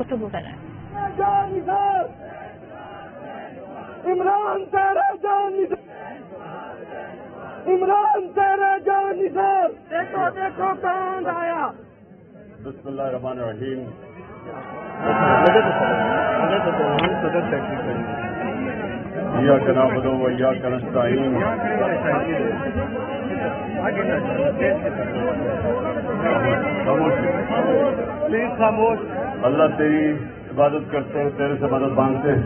گفتگو کر رہے ہیں. عمران تیرے جان عمران تیرے جان نثار دیکھو دیکھو کون آیا. بسم اللہ الرحمن الرحیم. ایاک نعبد و ایاک نستعین. خاموش. اللہ تیری عبادت کرتے ہیں, تیرے سے مدد مانگتے ہیں.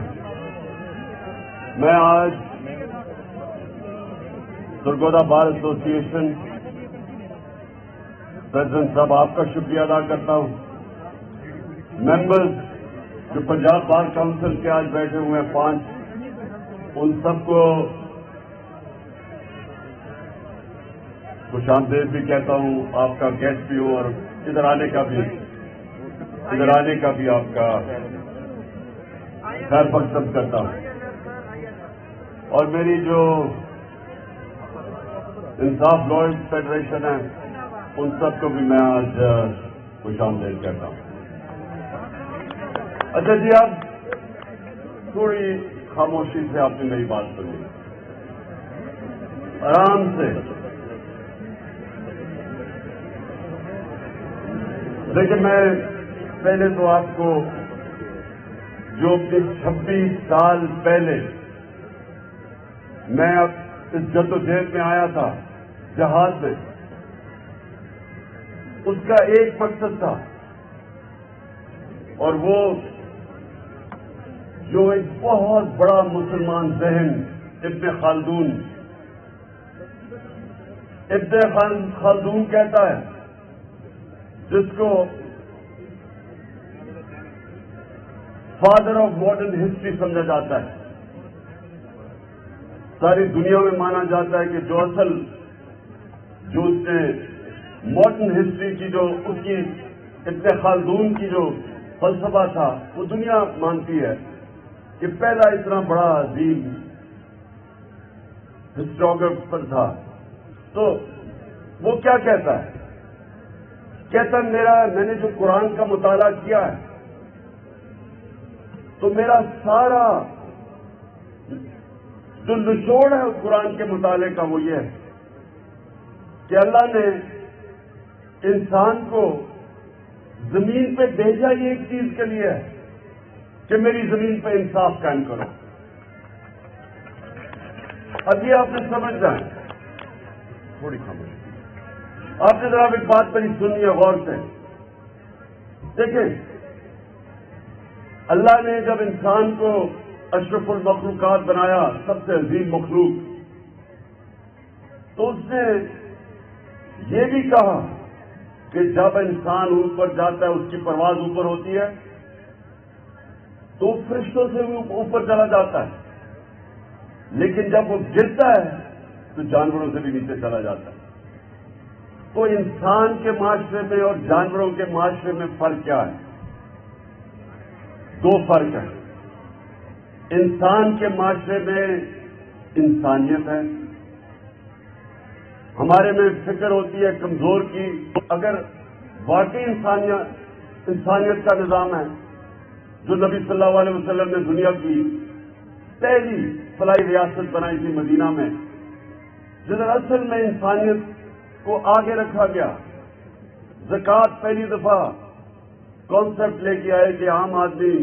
میں آج سرگودا بار ایسوسی ایشن پریزیڈنٹ صاحب آپ کا شکریہ ادا کرتا ہوں. ممبرز جو پنجاب بار کاؤنسل کے آج بیٹھے ہوئے ہیں 5, ان سب کو خوش آمدید بھی کہتا ہوں. آپ کا گیسٹ بھی ہوں اور ادھر آنے کا بھی آپ کا خیر مقدم کرتا ہوں. اور میری جو انصاف لائرز فیڈریشن ہے ان سب کو بھی میں آج خوش آمدید کہتا ہوں. اچھا جی, آپ تھوڑی خاموشی سے آپ نے میری بات سنی, آرام سے. لیکن میں پہلے تو آپ کو جو 26 سال پہلے میں اب اس جدوجہد میں آیا تھا جہاد میں, اس کا ایک مقصد تھا, اور وہ جو ایک بہت بڑا مسلمان ذہن ابن خلدون کہتا ہے, جس کو فادر آف ماڈرن ہسٹری سمجھا جاتا ہے. ساری دنیا میں مانا جاتا ہے کہ جو اس نے ماڈرن ہسٹری کی جو اس کی ابن خلدون کی جو فلسفہ تھا وہ دنیا مانتی ہے کہ پہلا اتنا بڑا عظیم ہسٹوریوگرافر تھا. تو وہ کیا کہتا ہے؟ کہتا میں نے جو قرآن کا مطالعہ کیا ہے تو میرا سارا جو نچوڑ ہے اس قرآن کے مطالعے کا وہ یہ ہے کہ اللہ نے انسان کو زمین پہ بھیجا یہ ایک چیز کے لیے ہے کہ میری زمین پہ انصاف قائم کرو. اب یہ آپ نے سمجھ جائیں, تھوڑی خاموشی. آپ نے ذرا ایک بات بڑی سنی ہے غور سے. دیکھیں, اللہ نے جب انسان کو اشرف المخلوقات بنایا, سب سے عظیم مخلوق, تو اس نے یہ بھی کہا کہ جب انسان اوپر جاتا ہے اس کی پرواز اوپر ہوتی ہے تو فرشتوں سے بھی اوپر چلا جاتا ہے, لیکن جب وہ گرتا ہے تو جانوروں سے بھی نیچے چلا جاتا ہے. تو انسان کے معاشرے میں اور جانوروں کے معاشرے میں فرق کیا ہے؟ 2 فرق ہیں. انسان کے معاشرے میں انسانیت ہے, ہمارے میں فکر ہوتی ہے کمزور کی. اگر واقعی انسانیت کا نظام ہے جو نبی صلی اللہ علیہ وسلم نے دنیا کی پہلی فلاحی ریاست بنائی تھی مدینہ میں, جس اصل میں انسانیت کو آگے رکھا گیا. زکوٰۃ پہلی دفعہ کانسیپٹ لے کے آئے کہ عام آدمی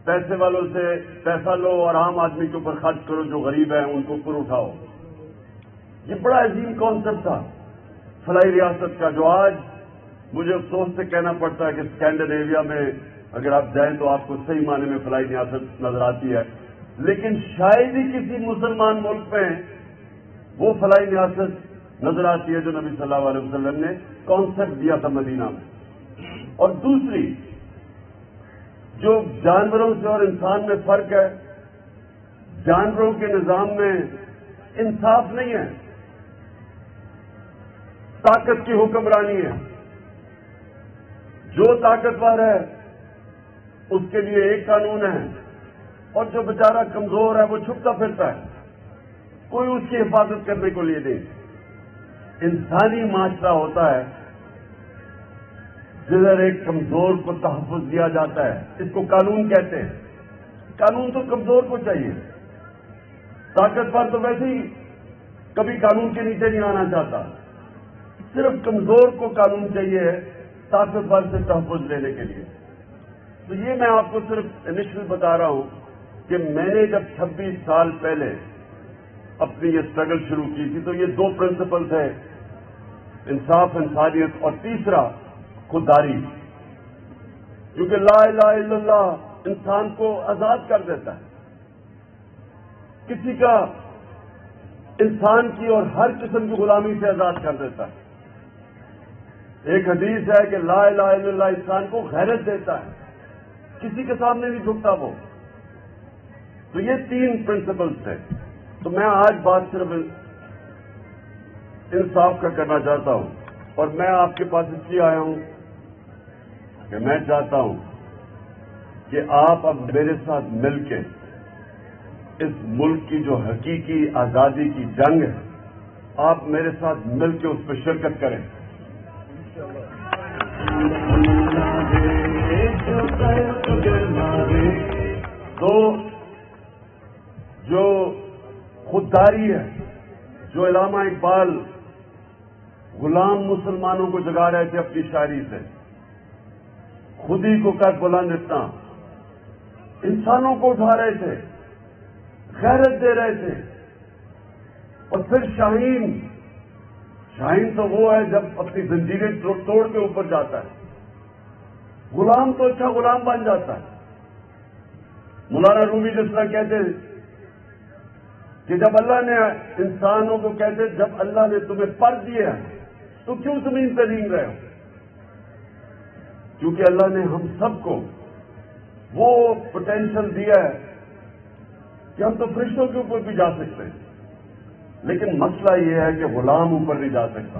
پیسے والوں سے پیسہ لو اور عام آدمی کے اوپر خرچ کرو, جو غریب ہیں ان کو اوپر اٹھاؤ. یہ بڑا عظیم کانسیپٹ تھا فلاحی ریاست کا, جو آج مجھے افسوس سے کہنا پڑتا ہے کہ اسکینڈینیویا میں اگر آپ جائیں تو آپ کو صحیح معنی میں فلاحی ریاست نظر آتی ہے, لیکن شاید ہی کسی مسلمان ملک میں وہ فلاحی ریاست نظر آتی ہے جو نبی صلی اللہ علیہ وسلم نے کانسیپٹ دیا تھا مدینہ میں. اور دوسری جو جانوروں سے اور انسان میں فرق ہے, جانوروں کے نظام میں انصاف نہیں ہے, طاقت کی حکمرانی ہے. جو طاقتور ہے اس کے لیے ایک قانون ہے, اور جو بیچارہ کمزور ہے وہ چھپتا پھرتا ہے, کوئی اس کی حفاظت کرنے کو لیے نہیں. انسانی معاشرہ ہوتا ہے جدھر ایک کمزور کو تحفظ دیا جاتا ہے، اس کو قانون کہتے ہیں. قانون تو کمزور کو چاہیے، طاقتور تو ویسے ہی کبھی قانون کے نیچے نہیں آنا چاہتا. صرف کمزور کو قانون چاہیے طاقتور سے تحفظ لینے کے لیے. تو یہ میں آپ کو صرف انیشل بتا رہا ہوں کہ میں نے جب 26 سال پہلے اپنی یہ اسٹرگل شروع کی تھی تو یہ 2 پرنسپل تھے، انصاف انسانیت، اور تیسرا خودداری. کیونکہ لا الہ الا اللہ انسان کو آزاد کر دیتا ہے، کسی کا انسان کی اور ہر قسم کی غلامی سے آزاد کر دیتا ہے. ایک حدیث ہے کہ لا الہ الا اللہ انسان کو غیرت دیتا ہے، کسی کے سامنے نہیں جھکتا وہ. تو یہ 3 پرنسپلز تھے. تو میں آج بات صرف انصاف کا کرنا چاہتا ہوں، اور میں آپ کے پاس اس لیے آیا ہوں کہ میں چاہتا ہوں کہ آپ اب میرے ساتھ مل کے اس ملک کی جو حقیقی آزادی کی جنگ ہے، آپ میرے ساتھ مل کے اس پہ شرکت کریں. تو جو خودداری ہے، جو علامہ اقبال غلام مسلمانوں کو جگا رہے تھے اپنی شاعری سے، خودی کو کر بلند اتنا، انسانوں کو اٹھا رہے تھے، غیرت دے رہے تھے. اور پھر شاہین تو وہ ہے جب اپنی زنجیریں توڑ کے اوپر جاتا ہے. غلام تو اچھا غلام بن جاتا ہے. مولانا رومی جس طرح کہتے کہ جب اللہ نے انسانوں کو کہتے جب اللہ نے تمہیں پر دیے ہیں تو کیوں زمین پہ رینگ رہے ہو؟ کیونکہ اللہ نے ہم سب کو وہ پوٹینشل دیا ہے کہ ہم تو فرشتوں کے اوپر بھی جا سکتے ہیں. لیکن مسئلہ یہ ہے کہ غلام اوپر نہیں جا سکتا،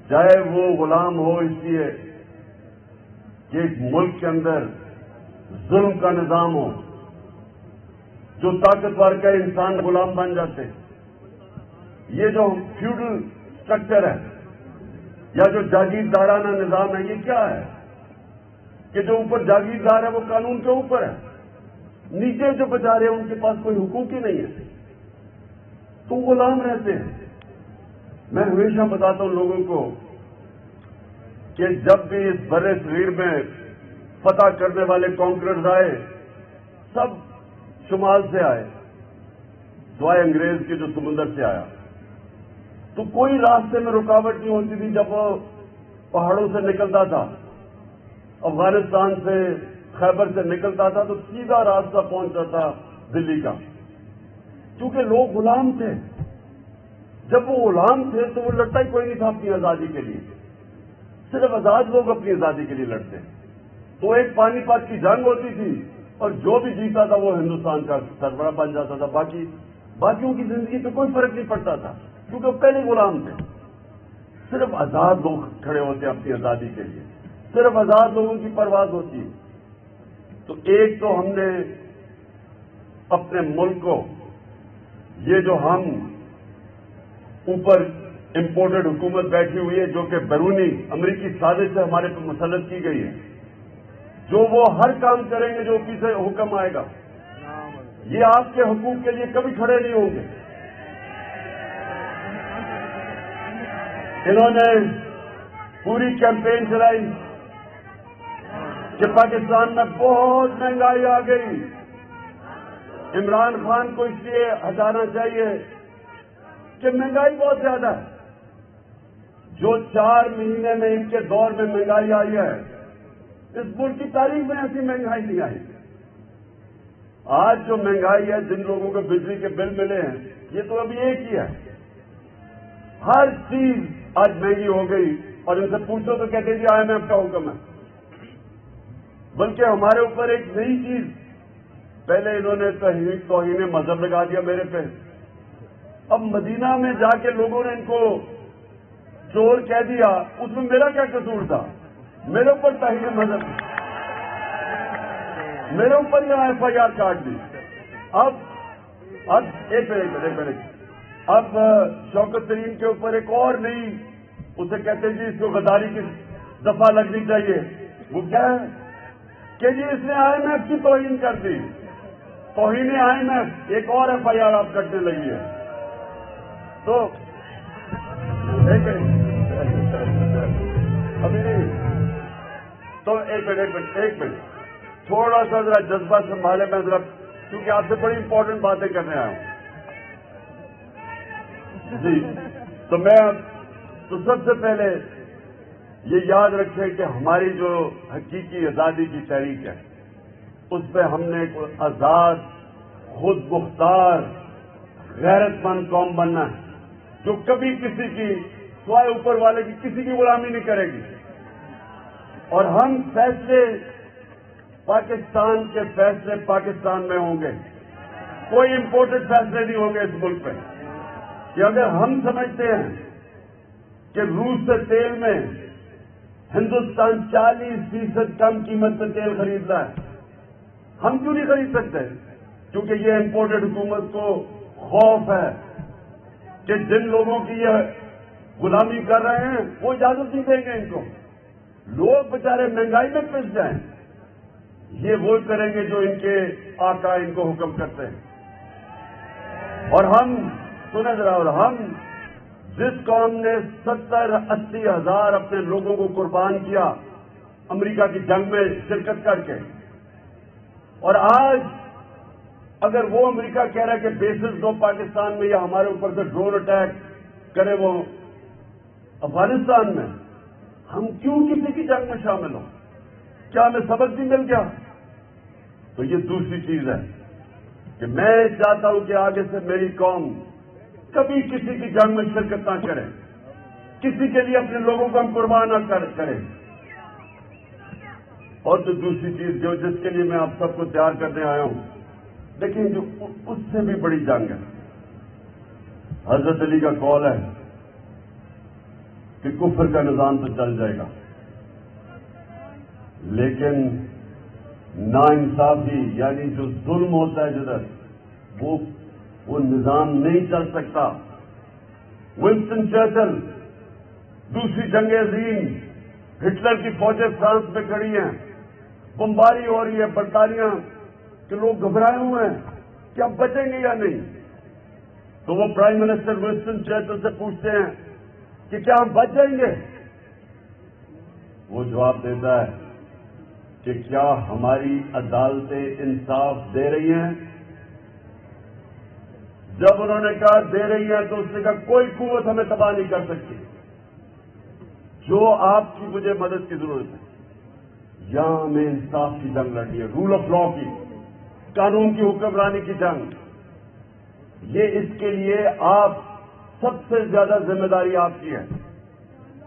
چاہے وہ غلام ہو اس لیے کہ ایک ملک کے اندر ظلم کا نظام ہو، جو طاقتور کا انسان غلام بن جاتے. یہ جو فیوڈل اسٹرکچر ہے یا جو جاگیردارانہ نظام ہے، یہ کیا ہے کہ جو اوپر جاگیردار ہے وہ قانون کے اوپر ہے، نیچے جو بیچارے ہیں ان کے پاس کوئی حقوق ہی نہیں ہے، تو غلام رہتے ہیں. میں ہمیشہ بتاتا ہوں لوگوں کو کہ جب بھی اس برے صغیر میں فتح کرنے والے کانکررز آئے، سب شمال سے آئے سوائے انگریز کے جو سمندر سے آیا. تو کوئی راستے میں رکاوٹ نہیں ہوتی تھی. جب وہ پہاڑوں سے نکلتا تھا، افغانستان سے خیبر سے نکلتا تھا، تو سیدھا راستہ پہنچتا تھا دلی کا، کیونکہ لوگ غلام تھے. جب وہ غلام تھے تو وہ لڑتا ہی کوئی نہیں تھا اپنی آزادی کے لیے، صرف آزاد لوگ اپنی آزادی کے لیے لڑتے. تو ایک پانی پت کی جنگ ہوتی تھی اور جو بھی جیتا تھا وہ ہندوستان کا سربراہ بن جاتا تھا. باقیوں کی زندگی پہ کوئی فرق نہیں پڑتا تھا کیونکہ وہ پہلے غلام تھے. صرف آزاد لوگ کھڑے ہوتے ہیں اپنی آزادی کے لیے، صرف آزاد لوگوں کی پرواز ہوتی ہے. تو ایک تو ہم نے اپنے ملک کو یہ جو ہم اوپر امپورٹڈ حکومت بیٹھی ہوئی ہے جو کہ بیرونی امریکی سازش سے ہمارے پہ مسلط کی گئی ہے، جو وہ ہر کام کریں گے جو اوپر سے حکم آئے گا، یہ آپ کے حقوق کے لیے کبھی کھڑے نہیں ہوں گے. انہوں نے پوری کیمپین چلائی کہ پاکستان میں بہت مہنگائی آ گئی، عمران خان کو اس لیے ہٹانا چاہیے کہ مہنگائی بہت زیادہ ہے. جو 4 مہینے میں ان کے دور میں مہنگائی آئی ہے، اس ملک کی تاریخ میں ایسی مہنگائی نہیں آئی. آج جو مہنگائی ہے، جن لوگوں کو بجلی کے بل ملے ہیں، یہ تو ابھی ایک ہی ہے. ہر چیز آج مہنگی ہو گئی، اور ان سے پوچھو تو کہتے ہیں جی IMF کا حکم ہے. بلکہ ہمارے اوپر ایک نئی چیز، پہلے انہوں نے توہین مذہب لگا دیا میرے پہ. اب مدینہ میں جا کے لوگوں نے ان کو چور کہہ دیا، اس میں میرا کیا قصور تھا؟ میرے اوپر توہین مذہب، میرے اوپر یہاں FIR کاٹ دی. اب ایک منٹ اب شوکت ترین کے اوپر ایک اور نئی، اسے کہتے ہیں جی اس کو دفعہ لگنی چاہیے. وہ کیا ہے کہ جی اس نے IMF کی توہین کر دی. توہین IMF ایک اور FIR آپ کرنے لگی ہے. تو ایک منٹ تھوڑا سا ذرا جذبہ سنبھالے. میں ذرا کیونکہ آپ سے بڑی امپورٹنٹ باتیں کرنے آیا ہوں. جی تو سب سے پہلے یہ یاد رکھیں کہ ہماری جو حقیقی آزادی کی تحریک ہے اس پہ ہم نے ایک آزاد خود مختار غیرت مند قوم بننا ہے جو کبھی کسی کی سوائے اوپر والے کی کسی کی غلامی نہیں کرے گی. اور ہم فیصلے پاکستان کے فیصلے پاکستان میں ہوں گے. کوئی امپورٹڈ فیصلے نہیں ہوں گے اس ملک پہ. کہ اگر ہم سمجھتے ہیں کہ روس سے تیل میں ہندوستان 40% کم قیمت پہ تیل خریدتا ہے, ہم کیوں نہیں خرید سکتے؟ کیونکہ یہ امپورٹڈ حکومت کو خوف ہے کہ جن لوگوں کی یہ غلامی کر رہے ہیں وہ اجازت نہیں دیں گے ان کو. لوگ بےچارے مہنگائی میں پھنس جائیں. یہ وہ کریں گے جو ان کے آقا ان کو حکم کرتے ہیں. اور ہم سنیں ذرا, اور ہم جس قوم نے 70-80 ہزار اپنے لوگوں کو قربان کیا امریکہ کی جنگ میں شرکت کر کے, اور آج اگر وہ امریکہ کہہ رہا ہے کہ بیسز دو پاکستان میں یا ہمارے اوپر سے ڈرون اٹیک کرے وہ افغانستان میں, ہم کیوں کسی کی جنگ میں شامل ہوں؟ کیا ہمیں سبق بھی مل گیا؟ تو یہ دوسری چیز ہے کہ میں چاہتا ہوں کہ آگے سے میری قوم کبھی کسی کی جنگ میں شرکت نہ کرے, کسی کے لیے اپنے لوگوں کو ہم قربان نہ کریں. اور تو دوسری چیز جس کے لیے میں آپ سب کو تیار کرنے آیا ہوں, دیکھیں جو اس سے بھی بڑی جنگ ہے. حضرت علی کا قول ہے کہ کفر کا نظام تو چل جائے گا لیکن ناانصافی یعنی جو ظلم ہوتا ہے جدھر وہ نظام نہیں چل سکتا. ونسٹن چرچل دوسری جنگ عظیم, ہٹلر کی فوجیں فرانس میں کھڑی ہیں, بمباری ہو رہی ہے برطانیہ کے لوگ گھبرائے ہوئے ہیں کہ اب بچیں گے یا نہیں. تو وہ پرائم منسٹر ونسٹن چرچل سے پوچھتے ہیں کہ کیا ہم بچ جائیں گے؟ وہ جواب دیتا ہے کہ کیا ہماری عدالتیں انصاف دے رہی ہیں؟ جب انہوں نے کہا دے رہی ہیں تو اس نے کہا کوئی قوت ہمیں تباہ نہیں کر سکتی. جو آپ کی مجھے مدد کی ضرورت ہے, یہاں ہمیں انصاف کی جنگ لڑنی ہے, رول آف لا کی, قانون کی حکمرانی کی جنگ. یہ اس کے لیے آپ سب سے زیادہ ذمہ داری آپ کی ہے.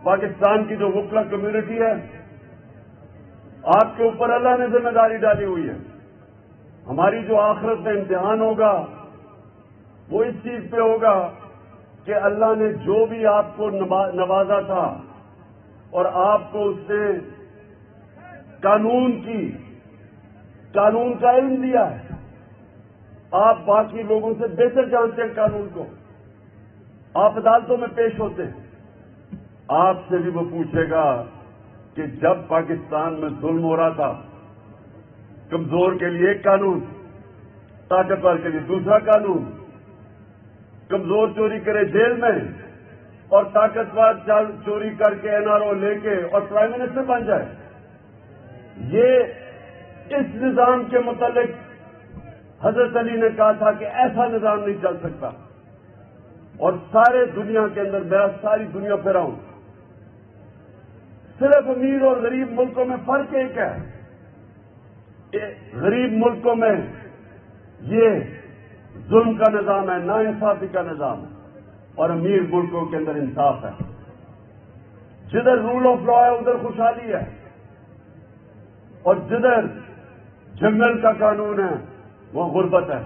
پاکستان کی جو وکلا کمیونٹی ہے آپ کے اوپر اللہ نے ذمہ داری ڈالی ہوئی ہے. ہماری جو آخرت میں امتحان ہوگا وہ اس چیز پہ ہوگا کہ اللہ نے جو بھی آپ کو نوازا تھا اور آپ کو اس نے قانون کا علم دیا ہے, آپ باقی لوگوں سے بہتر جانتے ہیں قانون کو, آپ عدالتوں میں پیش ہوتے ہیں. آپ سے بھی وہ پوچھے گا کہ جب پاکستان میں ظلم ہو رہا تھا, کمزور کے لیے ایک قانون, طاقتور کے لیے دوسرا قانون, کمزور چوری کرے جیل میں اور طاقتور چوری کر کے NRO لے کے اور پرائم منسٹر بن جائے. یہ اس نظام کے متعلق حضرت علی نے کہا تھا کہ ایسا نظام نہیں چل سکتا. اور سارے دنیا کے اندر میں ساری دنیا پھرا ہوں, صرف امیر اور غریب ملکوں میں فرق ایک ہے کہ غریب ملکوں میں یہ ظلم کا نظام ہے, ناانصافی کا نظام ہے, اور امیر ملکوں کے اندر انصاف ہے. جدھر رول آف لا ہے ادھر خوشحالی ہے, اور جدھر جنگل کا قانون ہے وہ غربت ہے.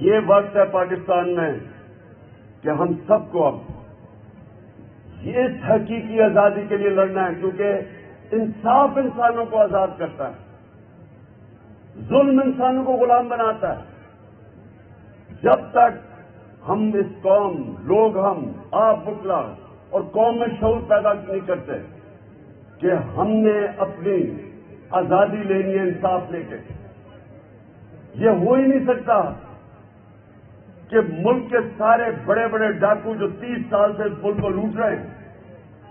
یہ وقت ہے پاکستان میں کہ ہم سب کو اب اس حقیقی آزادی کے لیے لڑنا ہے, کیونکہ انصاف انسانوں کو آزاد کرتا ہے, ظلم انسانوں کو غلام بناتا ہے. جب تک ہم اس قوم, لوگ ہم, آپ بکلا اور قوم میں شعور پیدا نہیں کرتے, کہ ہم نے اپنی آزادی لینی ہے انصاف لے کے. یہ ہو ہی نہیں سکتا کہ ملک کے سارے بڑے بڑے ڈاکو جو 30 سال سے اس ملک کو لوٹ رہے ہیں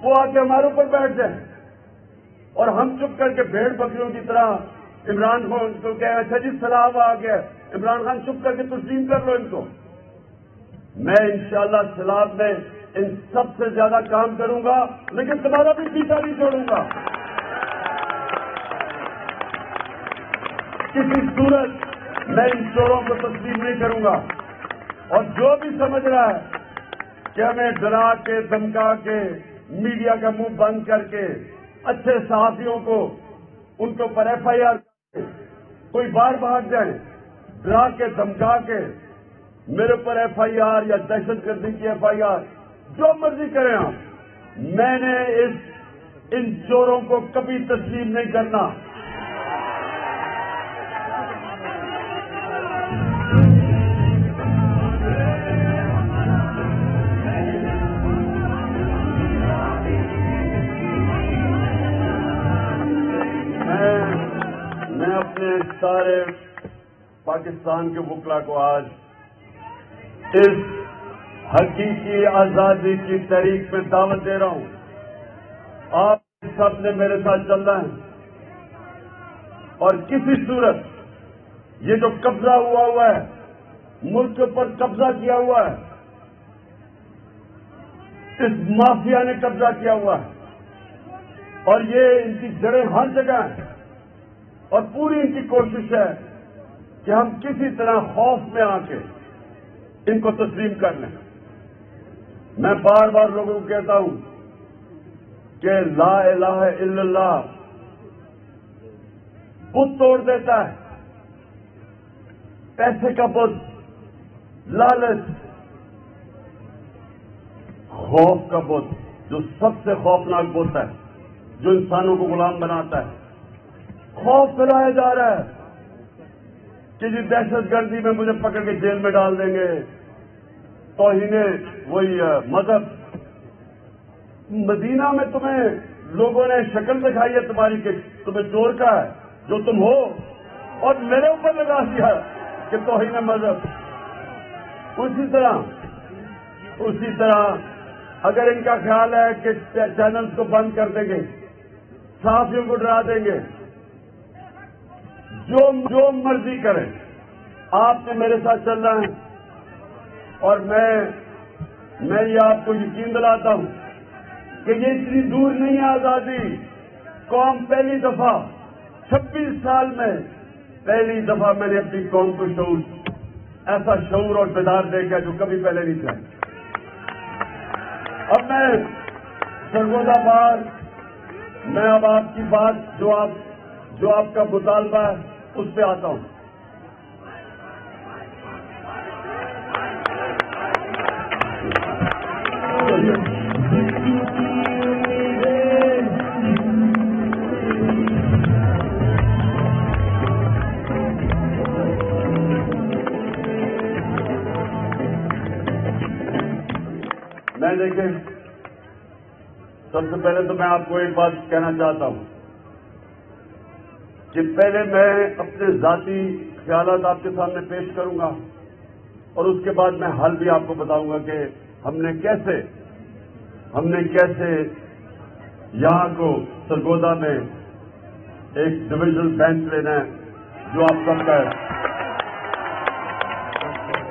وہ آ کے ہمارے اوپر بیٹھ جائیں اور ہم چپ کر کے بھیڑ بکریوں کی طرح عمران خان کو کہ اچھا جی سلام آ گیا, عمران خان چپ کر کے تسلیم کر لو ان کو. میں انشاءاللہ سلام میں ان سب سے زیادہ کام کروں گا, لیکن تمہارا بھی پیچھا نہیں چھوڑوں گا. کسی صورت میں ان چوروں کو تسلیم نہیں کروں گا. اور جو بھی سمجھ رہا ہے کہ ہمیں ڈرا کے دھمکا کے میڈیا کا منہ بند کر کے اچھے صحافیوں کو ان کے اوپر ایف آئی آر کوئی باہر بھاگ جائیں, ڈرا کے دھمکا کے میرے اوپر ایف آئی آر یا دہشت گردی کی ایف آئی آر جو مرضی کریں آپ, میں نے ان چوروں کو کبھی تسلیم نہیں کرنا. میں اپنے سارے پاکستان کے وکلا کو آج اس حقیقی آزادی کی تحریک میں دعوت دے رہا ہوں. آپ سب نے میرے ساتھ چلنا ہے اور کسی صورت یہ جو قبضہ ہوا ہے, ملک پر قبضہ کیا ہوا ہے, اس مافیا نے قبضہ کیا ہوا ہے اور یہ ان کی جڑیں ہر جگہ ہیں اور پوری ان کی کوشش ہے کہ ہم کسی طرح خوف میں آ کے ان کو تسلیم کر لیں. میں بار بار لوگوں کو کہتا ہوں کہ لا الہ الا اللہ بت توڑ دیتا ہے, پیسے کا بت, لالچ, خوف کا بت جو سب سے خوفناک بت ہے, جو انسانوں کو غلام بناتا ہے. خوف پھیلایا جا رہا ہے کہ جی دہشت گردی میں مجھے پکڑ کے جیل میں ڈال دیں گے, توہین وہی مذہب. مدینہ میں تمہیں لوگوں نے شکل دکھائی ہے تمہاری کہ تمہیں چور کا ہے جو تم ہو, اور میرے اوپر لگا دیا کہ توہین مذہب. اسی طرح اگر ان کا خیال ہے کہ چینلز کو بند کر دیں گے, صحافیوں کو ڈرا دیں گے, جو مرضی کریں, آپ نے میرے ساتھ چلنا ہے. اور میں یہ آپ کو یقین دلاتا ہوں کہ یہ اتنی دور نہیں ہے آزادی. قوم پہلی دفعہ 26 سال میں پہلی دفعہ میں نے اپنی قوم کو ایسا شعور اور بیدار دیکھا جو کبھی پہلے نہیں تھا. اب میں سرگودا بار میں اب آپ کی بات جو آپ کا مطالبہ ہے اس پہ آتا ہوں. میں دیکھیں, سب سے پہلے تو میں آپ کو ایک بات کہنا چاہتا ہوں کہ پہلے میں اپنے ذاتی خیالات آپ کے سامنے پیش کروں گا اور اس کے بعد میں حل بھی آپ کو بتاؤں گا کہ ہم نے کیسے یہاں کو سرگودا میں ایک ڈویژنل بینچ لینا ہے جو آپ سب کا ہے.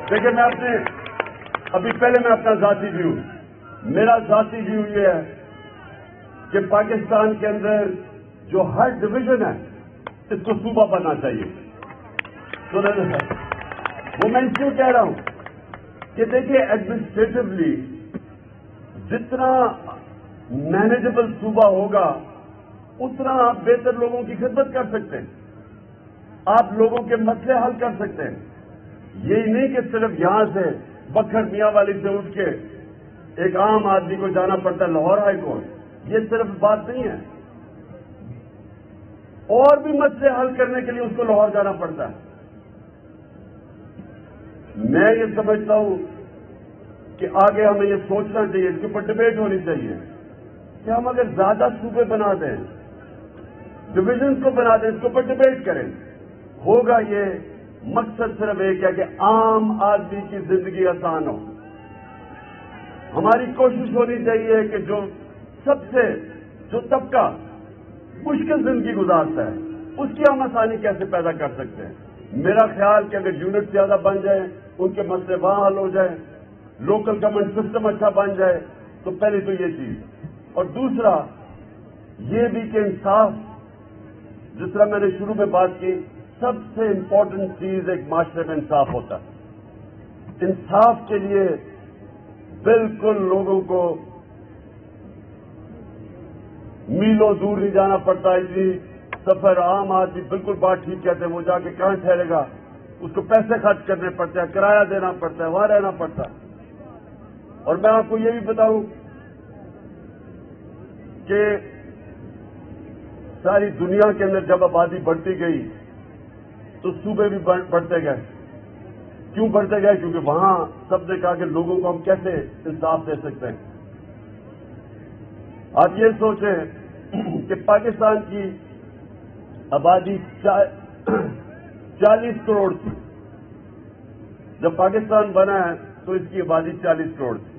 دیکھیں, میں ابھی پہلے میں اپنا ذاتی ویو, میرا ذاتی ویو یہ ہے کہ پاکستان کے اندر جو ہر ڈویژن ہے اس کو صوبہ بننا چاہیے. وہ میں اس لیے کہہ رہا ہوں کہ دیکھیے ایڈمنسٹریٹولی جتنا مینیجبل صوبہ ہوگا اتنا آپ بہتر لوگوں کی خدمت کر سکتے ہیں, آپ لوگوں کے مسئلے حل کر سکتے ہیں. یہی نہیں کہ صرف یہاں سے بکھر میاں والی سے اٹھ کے ایک عام آدمی کو جانا پڑتا ہے لاہور ہائی کورٹ. یہ صرف بات نہیں ہے, اور بھی مسئلے حل کرنے کے لیے اس کو لاہور جانا پڑتا ہے. میں یہ سمجھتا ہوں کہ آگے ہمیں یہ سوچنا چاہیے, اس کے اوپر ڈبیٹ ہونی چاہیے کہ ہم اگر زیادہ صوبے بنا دیں ڈویژن کو بنا دیں, اس کے اوپر ڈبیٹ کریں. ہوگا یہ مقصد صرف ایک ہے کہ عام آدمی کی زندگی آسان ہو. ہماری کوشش ہونی چاہیے کہ جو طبقہ مشکل زندگی گزارتا ہے اس کی ہم آسانی کیسے پیدا کر سکتے ہیں. میرا خیال کہ اگر یونٹ زیادہ بن جائیں, ان کے مسئلے وہاں حل ہو جائیں, لوکل گورنمنٹ سسٹم اچھا بن جائے, تو پہلی تو یہ چیز. اور دوسرا یہ بھی کہ انصاف, جس طرح میں نے شروع میں بات کی, سب سے امپورٹنٹ چیز ایک معاشرے میں انصاف ہوتا ہے. انصاف کے لیے بالکل لوگوں کو میلوں دور نہیں جانا پڑتا. اتنی سفر عام آدمی بالکل بات ٹھیک کہتے ہیں, وہ جا کے کہاں ٹھہرے گا, اس کو پیسے خرچ کرنے پڑتے ہیں, کرایہ دینا پڑتا ہے, وہاں رہنا پڑتا ہے. اور میں آپ کو یہ بھی بتاؤں کہ ساری دنیا کے اندر جب آبادی بڑھتی گئی تو صوبے بھی بڑھتے گئے. کیوں بڑھتے گئے؟ کیونکہ وہاں سب نے کہا کہ لوگوں کو ہم کیسے انصاف دے سکتے ہیں. آپ یہ سوچیں کہ پاکستان کی آبادی 40 کروڑ تھی. جب پاکستان بنا ہے تو اس کی آبادی 40 کروڑ تھی.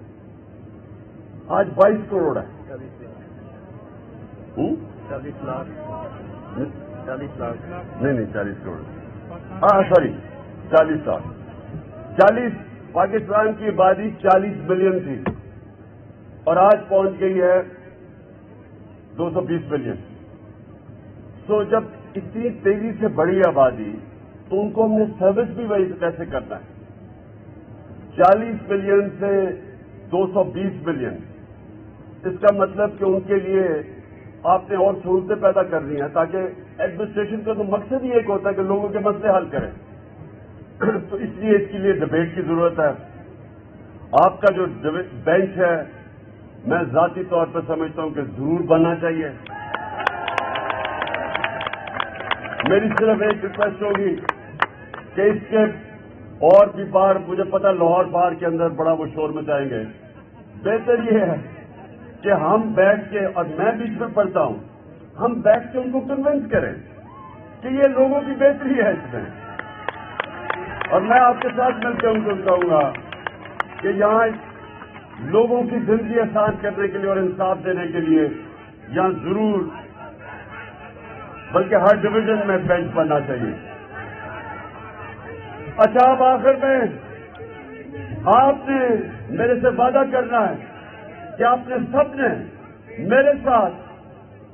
آج 22 کروڑ ہے. 40 لاکھ نہیں 40 کروڑ. ہاں سوری 40 لاکھ. 40 پاکستان کی آبادی 40 ملین تھی اور آج پہنچ گئی ہے 220 ملین. سو جب اتنی تیزی سے بڑھی آبادی تو ان کو ہم نے سروس بھی وہی کیسے کرنا ہے. 40 ملین سے 220 ملین, اس کا مطلب کہ ان کے لیے آپ نے اور سہولتیں پیدا کرنی ہیں, تاکہ ایڈمنسٹریشن کا تو مقصد ہی ایک ہوتا ہے کہ لوگوں کے مسئلے حل کریں. تو اس لیے اس کے لیے ڈبیٹ کی ضرورت ہے. آپ کا جو بینچ ہے میں ذاتی طور پر سمجھتا ہوں کہ ضرور بننا چاہیے. میری صرف ایک ریکویسٹ ہوگی کہ اس کے اور بھی بار, مجھے پتا لاہور بار کے اندر بڑا وہ شور مچائیں گے, بہتر یہ ہے کہ ہم بیٹھ کے, اور میں بیچ میں پڑھتا ہوں, ہم بیٹھ کے ان کو کنونس کریں کہ یہ لوگوں کی بہتری ہے اس میں. اور میں آپ کے ساتھ مل کے ان کو کہوں گا کہ یہاں لوگوں کی زندگی آسان کرنے کے لیے اور انصاف دینے کے لیے یہاں ضرور, بلکہ ہر ڈویژن میں بینچ بننا چاہیے. اچھا, اب آخر میں آپ نے میرے سے وعدہ کرنا ہے کہ آپ نے سب نے میرے ساتھ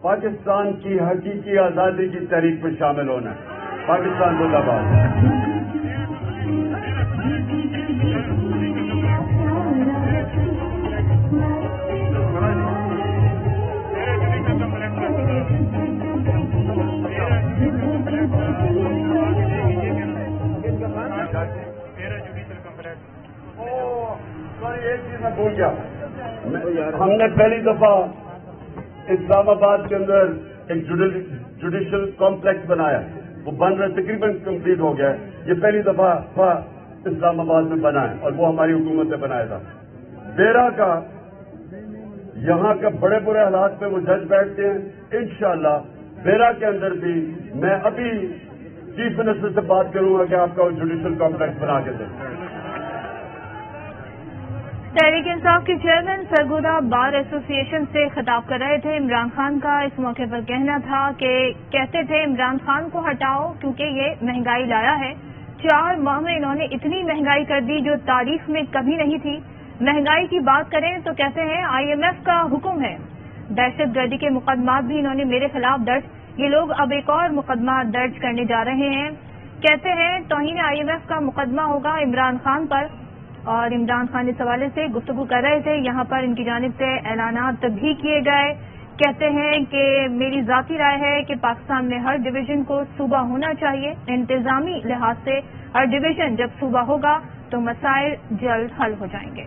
پاکستان کی حقیقی آزادی کی تحریک میں شامل ہونا ہے. پاکستان زندہ باد. ایک چیز میں بھول گیا, ہم نے پہلی دفعہ اسلام آباد کے اندر ایک جوڈیشل کمپلیکس بنایا. وہ بن رہا تقریباً کمپلیٹ ہو گیا ہے. یہ پہلی دفعہ اسلام آباد میں بنا ہے اور وہ ہماری حکومت نے بنایا تھا. بیرا کا یہاں کا بڑے برے حالات میں وہ جج بیٹھتے ہیں. انشاءاللہ بیرا کے اندر بھی میں ابھی چیف منسٹر سے بات کروں گا کہ آپ کا وہ جوڈیشل کمپلیکس بنا کے دیں. تحریک انصاف کے چیئرمین سرگودا بار ایسوسی ایشن سے خطاب کر رہے تھے. عمران خان کا اس موقع پر کہنا تھا کہ کہتے تھے عمران خان کو ہٹاؤ کیونکہ یہ مہنگائی لایا ہے. 4 ماہ میں انہوں نے اتنی مہنگائی کر دی جو تاریخ میں کبھی نہیں تھی. مہنگائی کی بات کریں تو کہتے ہیں IMF کا حکم ہے. دہشت گردی کے مقدمات بھی انہوں نے میرے خلاف درج. یہ لوگ اب ایک اور مقدمہ درج کرنے جا رہے ہیں. کہتے ہیں توہین IMF کا مقدمہ ہوگا عمران خان پر. اور عمران خان اس حوالے سے گفتگو کر رہے تھے. یہاں پر ان کی جانب سے اعلانات بھی کیے گئے. کہتے ہیں کہ میری ذاتی رائے ہے کہ پاکستان میں ہر ڈویژن کو صوبہ ہونا چاہیے. انتظامی لحاظ سے ہر ڈویژن جب صوبہ ہوگا تو مسائل جلد حل ہو جائیں گے.